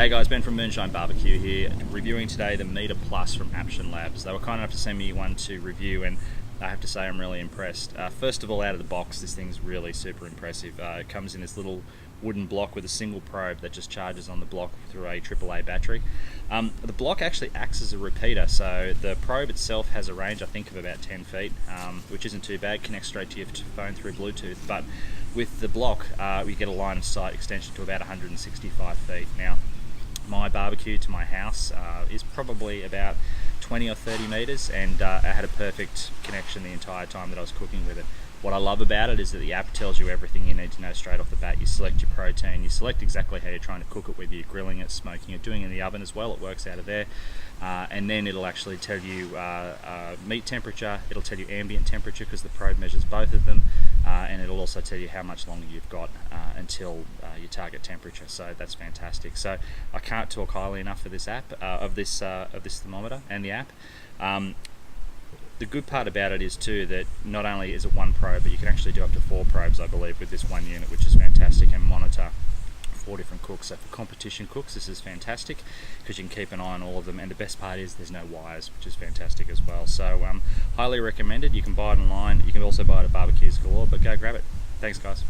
G'day guys, Ben from Moonshine BBQ here, reviewing today the Meter Plus from Apption Labs. They were kind enough to send me one to review, and I have to say I'm really impressed. First of all, out of the box, this thing's really super impressive. It comes in this little wooden block with a single probe that just charges on the block through a AAA battery. The block actually acts as a repeater, so the probe itself has a range I think of about 10 feet, which isn't too bad, connects straight to your phone through Bluetooth, but with the block we get a line of sight extension to about 165 feet. Now, my barbecue to my house is probably about 20 or 30 meters, and I had a perfect connection the entire time that I was cooking with it. What I love about it is that the app tells you everything you need to know straight off the bat. You select your protein, you select exactly how you're trying to cook it, whether you're grilling it, smoking it, doing it in the oven as well, it works out of there. And then it'll actually tell you meat temperature, it'll tell you ambient temperature because the probe measures both of them, and it'll also tell you how much longer you've got until your target temperature. So that's fantastic. So I can't talk highly enough of this app, of this thermometer and the app. The good part about it is too that not only is it one probe, but you can actually do up to 4 probes, I believe, with this one unit, which is fantastic, and monitor 4 different cooks. So for competition cooks, this is fantastic because you can keep an eye on all of them, and the best part is there's no wires, which is fantastic as well. So highly recommended. You can buy it online. You can also buy it at Barbecues Galore, but go grab it. Thanks guys.